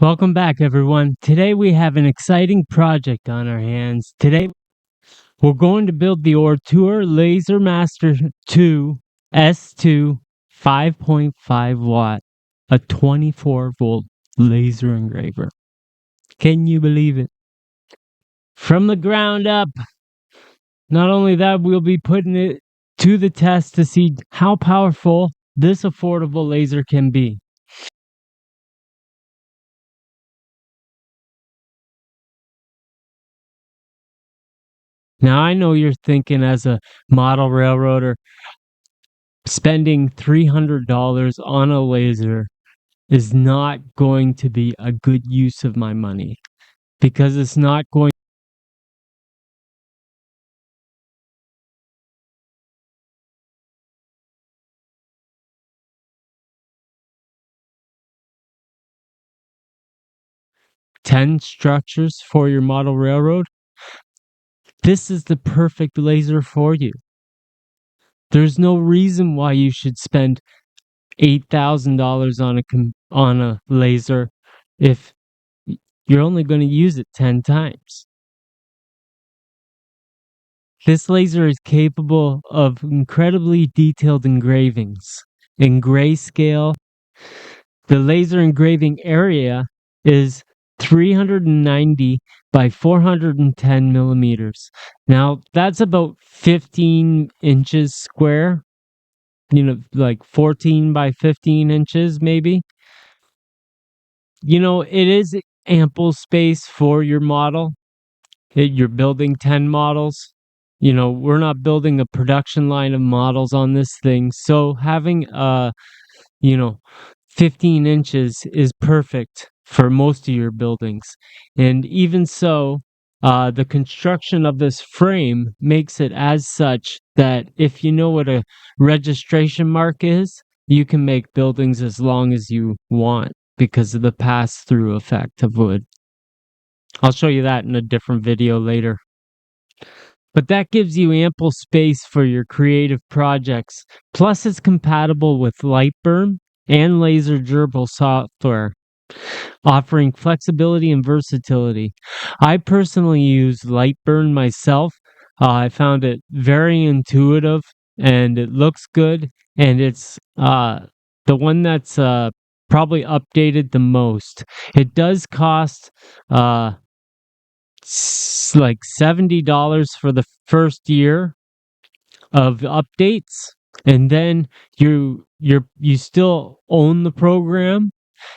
Welcome back, everyone. Today we have an exciting project on our hands. Today we're going to build the Ortur Laser Master 2 S2 5.5 watt, a 24-volt laser engraver. Can you believe it? From the ground up. Not only that, we'll be putting it to the test to see how powerful this affordable laser can be. Now, I know you're thinking, as a model railroader, spending $300 on a laser is not going to be a good use of my money, because it's not going 10 structures for your model railroad. This is the perfect laser for you. There's no reason why you should spend $8,000 on a laser if you're only going to use it 10 times. This laser is capable of incredibly detailed engravings in grayscale. The laser engraving area is 390 by 410 millimeters. Now, that's about 15 inches square, like 14 by 15 inches, maybe. It is ample space for your model. You're building 10 models. We're not building a production line of models on this thing. So having 15 inches is perfect for most of your buildings. And even so, the construction of this frame makes it as such that if you know what a registration mark is, you can make buildings as long as you want because of the pass-through effect of wood. I'll show you that in a different video later. But that gives you ample space for your creative projects. Plus, it's compatible with Lightburn and laser gerbil software, offering flexibility and versatility. I personally use Lightburn myself. I found it very intuitive and it looks good, and it's the one that's probably updated the most. It does cost like $70 for the first year of updates, and then you still own the program.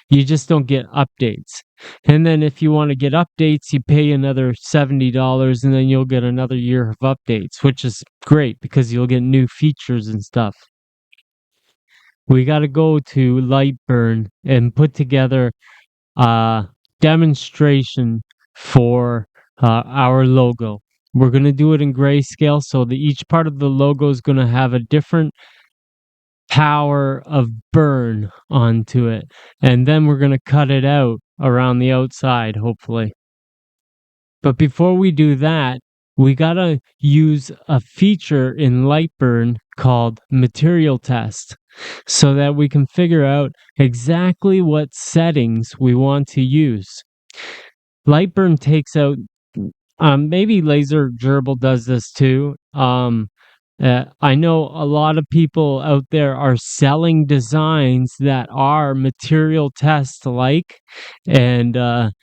You just don't get updates. And then if you want to get updates, you pay another $70, and then you'll get another year of updates, which is great because you'll get new features and stuff. We got to go to Lightburn and put together a demonstration for our logo. We're going to do it in grayscale, so that each part of the logo is going to have a different power of burn onto it. And then we're going to cut it out around the outside, hopefully. But before we do that, we got to use a feature in Lightburn called material test, so that we can figure out exactly what settings we want to use. Lightburn takes out, maybe Laser Gerbil does this too. I know a lot of people out there are selling designs that are material test like, and I've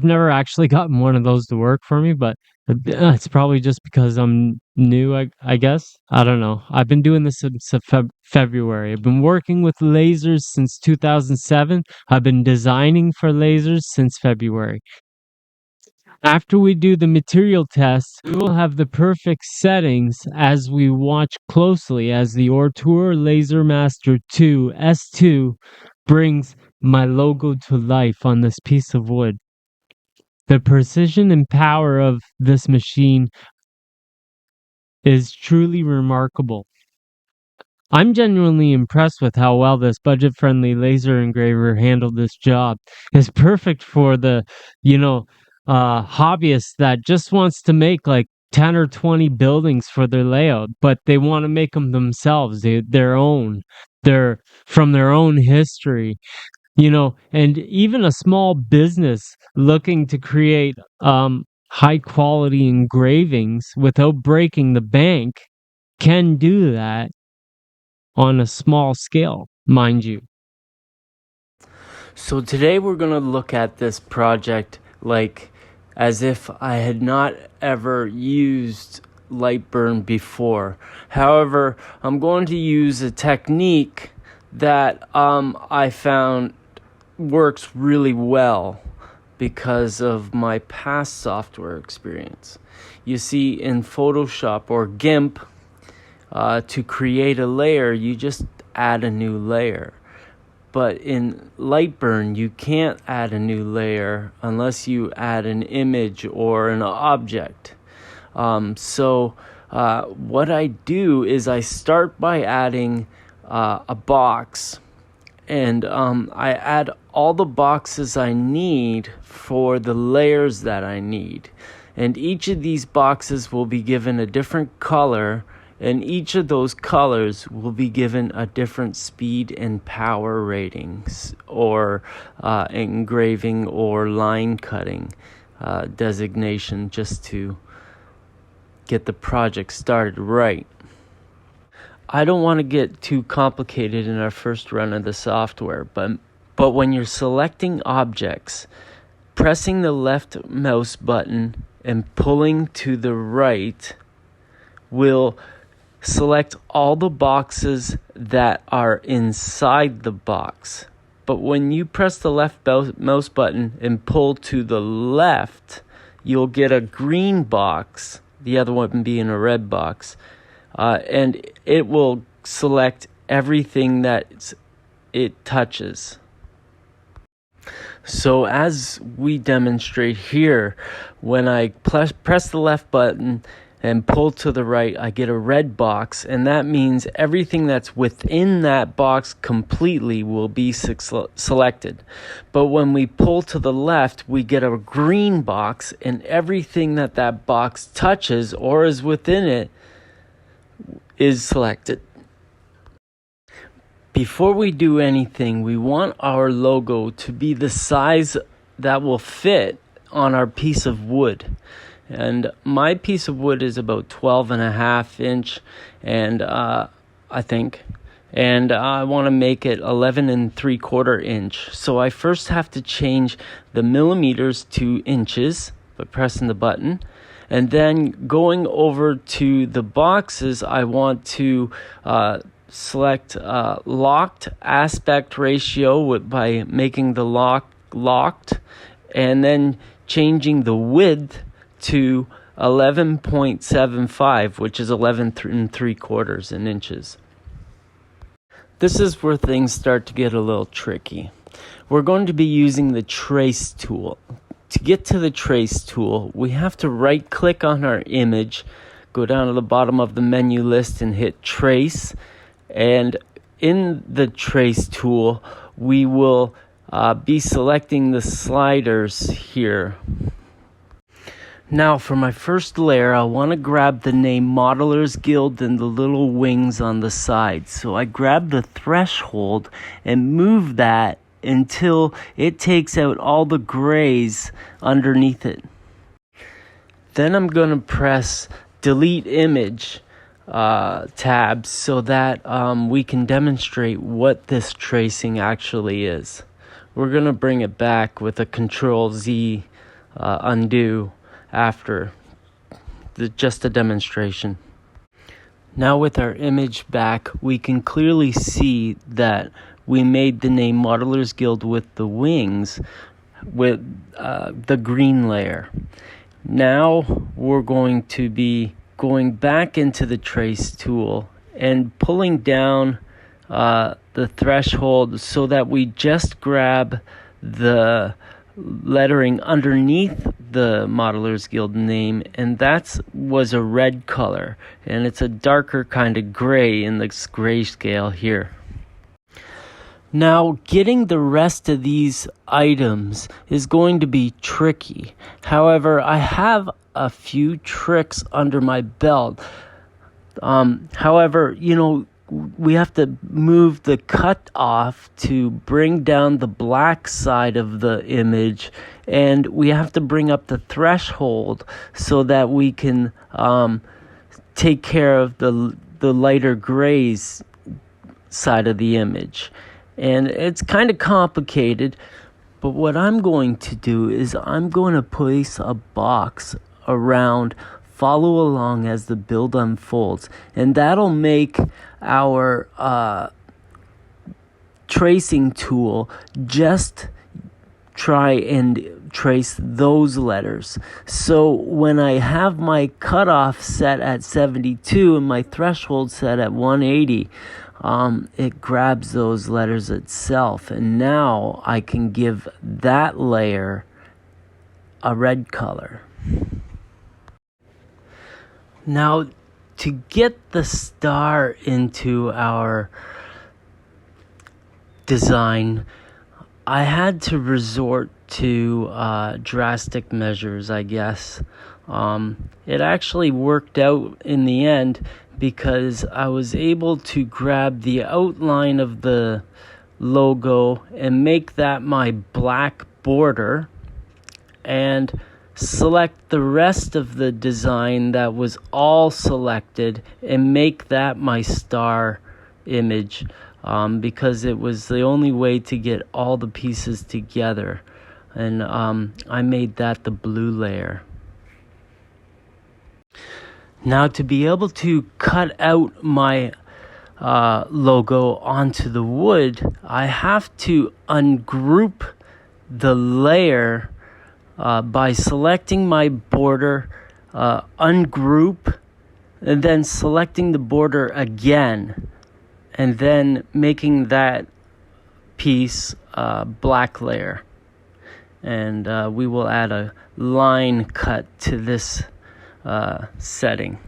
never actually gotten one of those to work for me, but it's probably just because I'm new, I guess. I don't know. I've been doing this since February. I've been working with lasers since 2007. I've been designing for lasers since February. After we do the material test, we will have the perfect settings as we watch closely as the Ortur Laser Master 2 S2 brings my logo to life on this piece of wood. The precision and power of this machine is truly remarkable. I'm genuinely impressed with how well this budget-friendly laser engraver handled this job. It's perfect for the, hobbyist that just wants to make like 10 or 20 buildings for their layout, but they want to make them themselves, their own. They're from their own history. And even a small business looking to create high quality engravings without breaking the bank can do that on a small scale, mind you. So today we're going to look at this project like as if I had not ever used Lightburn before. However, I'm going to use a technique that I found works really well because of my past software experience. You see, in Photoshop or GIMP, to create a layer, you just add a new layer. But in Lightburn, you can't add a new layer unless you add an image or an object. So what I do is I start by adding a box, and I add all the boxes I need for the layers that I need. And each of these boxes will be given a different color, and each of those colors will be given a different speed and power ratings, or engraving or line cutting designation, just to get the project started right. I don't want to get too complicated in our first run of the software, but when you're selecting objects, pressing the left mouse button and pulling to the right will select all the boxes that are inside the box. But when you press the left mouse button and pull to the left, you'll get a green box, the other one being a red box, and it will select everything that it touches. So as we demonstrate here, when I press the left button and pull to the right, I get a red box, and that means everything that's within that box completely will be selected. But when we pull to the left, we get a green box, and everything that box touches or is within it is selected. Before we do anything, we want our logo to be the size that will fit on our piece of wood. And my piece of wood is about 12.5 inch, and I think. And I want to make it 11.75 inch. So I first have to change the millimeters to inches by pressing the button. And then going over to the boxes, I want to select locked aspect ratio by making the locked, and then changing the width to 11.75, which is 11.75 inches. This is where things start to get a little tricky. We're going to be using the trace tool. To get to the trace tool, we have to right click on our image, go down to the bottom of the menu list and hit trace. And in the trace tool, we will be selecting the sliders here. Now for my first layer, I want to grab the name Modelers Guild and the little wings on the side. So I grab the threshold and move that until it takes out all the grays underneath it. Then I'm going to press delete image tab so that we can demonstrate what this tracing actually is. We're going to bring it back with a Control-Z undo after just a demonstration. Now with our image back, we can clearly see that we made the name Modelers Guild with the wings with the green layer. Now we're going to be going back into the trace tool and pulling down the threshold so that we just grab the lettering underneath the Modelers Guild name, and that was a red color, and it's a darker kind of gray in this grayscale here. Now, getting the rest of these items is going to be tricky. However, I have a few tricks under my belt. However, we have to move the cut off to bring down the black side of the image, and we have to bring up the threshold so that we can take care of the lighter grays side of the image. And it's kind of complicated, but what I'm going to do is I'm going to place a box around follow along as the build unfolds, and that'll make our tracing tool just try and trace those letters. So when I have my cutoff set at 72 and my threshold set at 180, it grabs those letters itself, and now I can give that layer a red color. Now, to get the star into our design, I had to resort to drastic measures, I guess. It actually worked out in the end because I was able to grab the outline of the logo and make that my black border, and select the rest of the design that was all selected and make that my star image, because it was the only way to get all the pieces together. And I made that the blue layer. Now, to be able to cut out my logo onto the wood, I have to ungroup the layer by selecting my border, ungroup, and then selecting the border again, and then making that piece black layer. And we will add a line cut to this setting.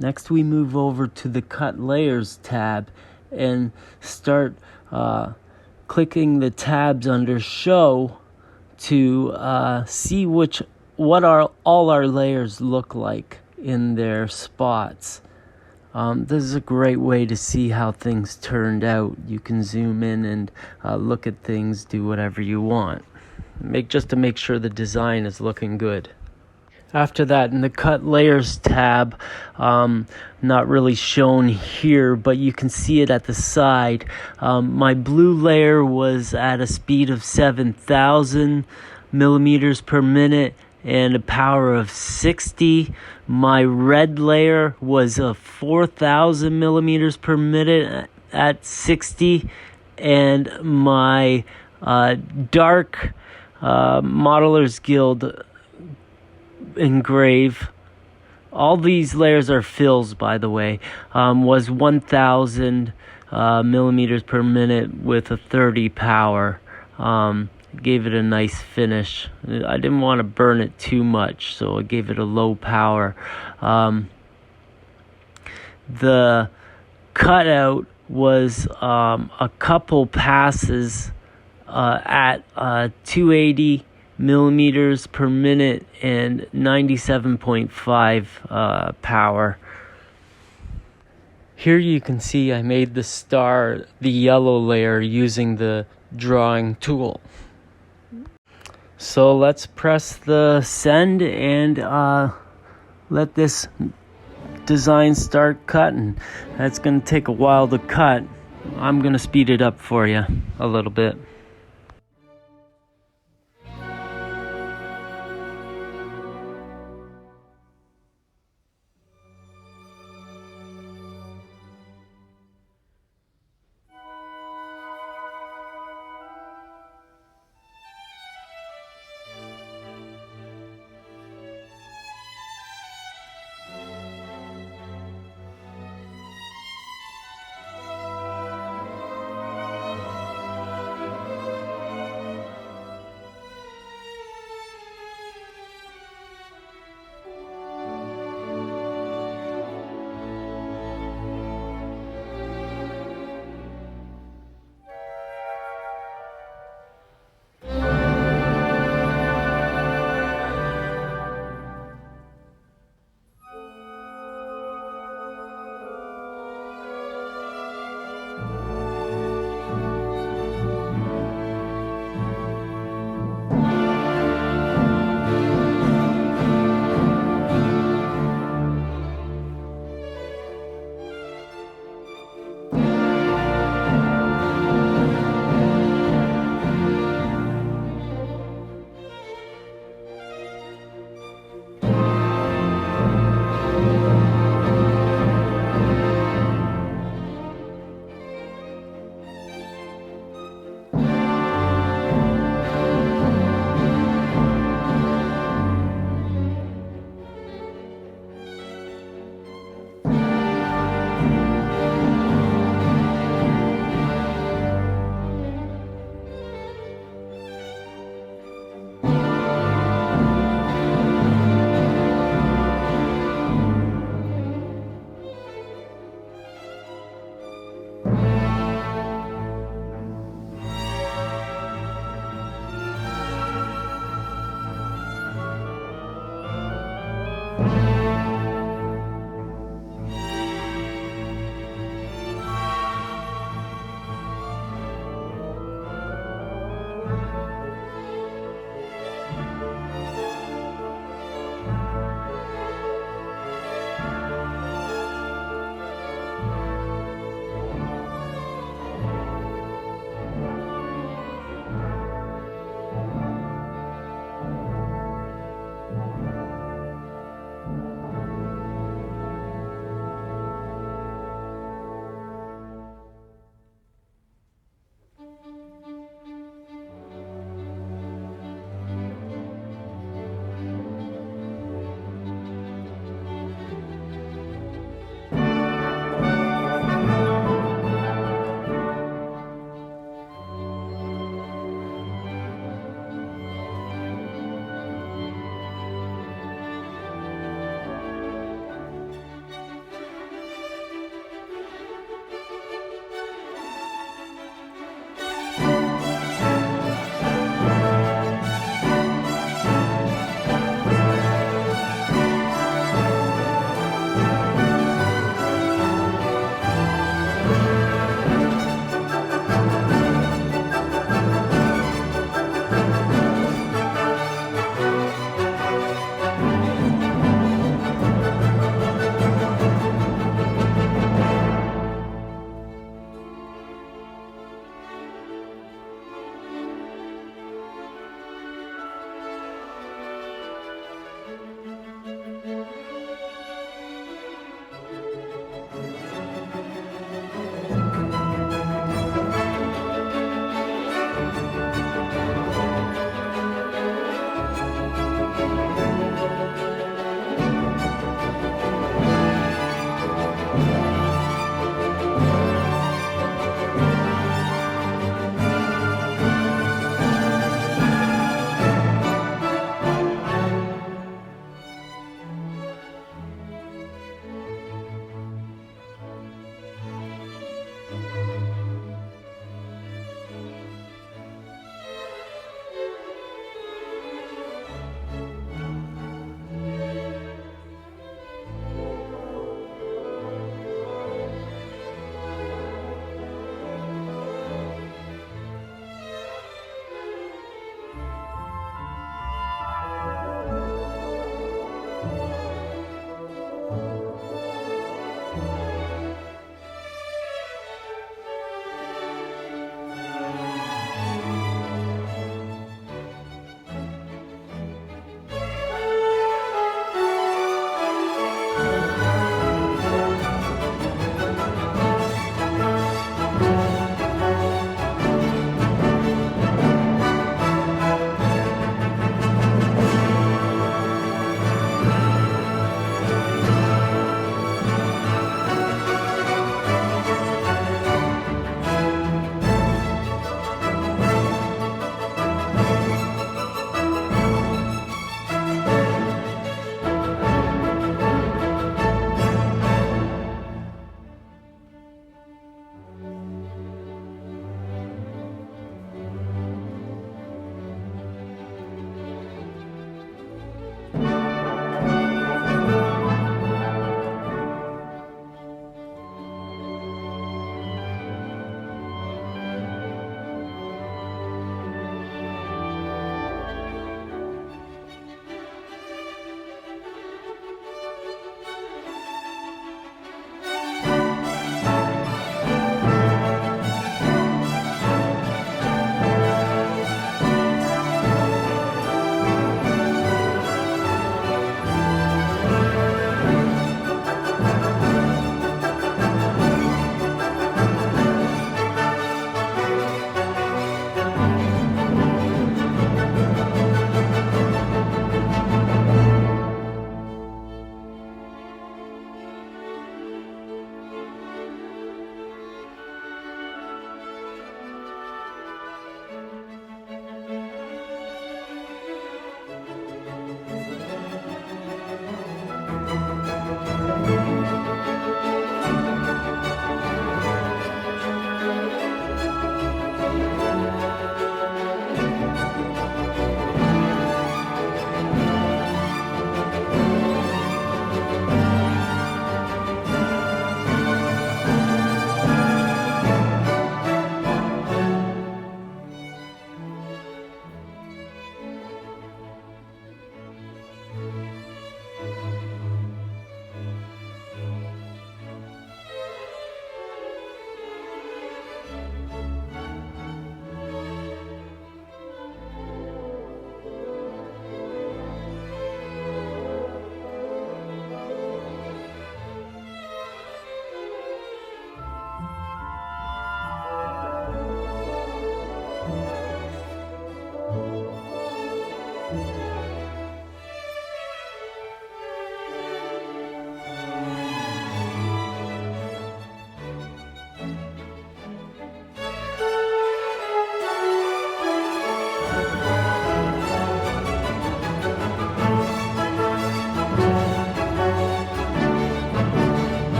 Next, we move over to the Cut Layers tab and start clicking the tabs under Show to see what all our layers look like in their spots. This is a great way to see how things turned out. You can zoom in and look at things, do whatever you want. Just to make sure the design is looking good. After that, in the Cut Layers tab, not really shown here, but you can see it at the side. My blue layer was at a speed of 7,000 millimeters per minute and a power of 60. My red layer was a 4,000 millimeters per minute at 60, and my dark Modelers Guild engrave, all these layers are fills, by the way, was 1,000 millimeters per minute with a 30 power. Gave it a nice finish. I didn't want to burn it too much, so I gave it a low power. The cutout was a couple passes at 280 millimeters per minute and 97.5 power. Here you can see I made the star, the yellow layer, using the drawing tool. So let's press the send and let this design start cutting. That's going to take a while to cut. I'm going to speed it up for you a little bit.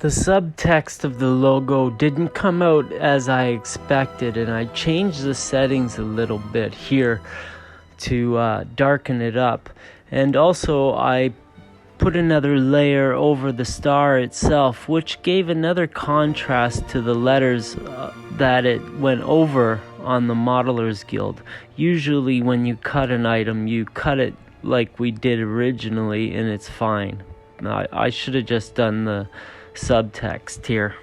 The subtext of the logo didn't come out as I expected, and I changed the settings a little bit here to darken it up. And also I put another layer over the star itself, which gave another contrast to the letters that it went over on the Modelers Guild. Usually when you cut an item, you cut it like we did originally and it's fine. I should have just done the subtext here.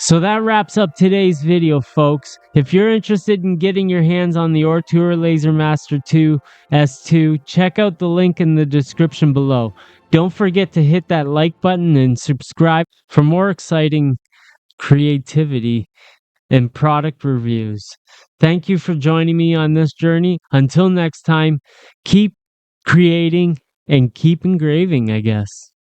So that wraps up today's video, folks. If you're interested in getting your hands on the Ortur LaserMaster 2 S2, check out the link in the description below. Don't forget to hit that like button and subscribe for more exciting creativity and product reviews. Thank you for joining me on this journey. Until next time, keep creating and keep engraving, I guess.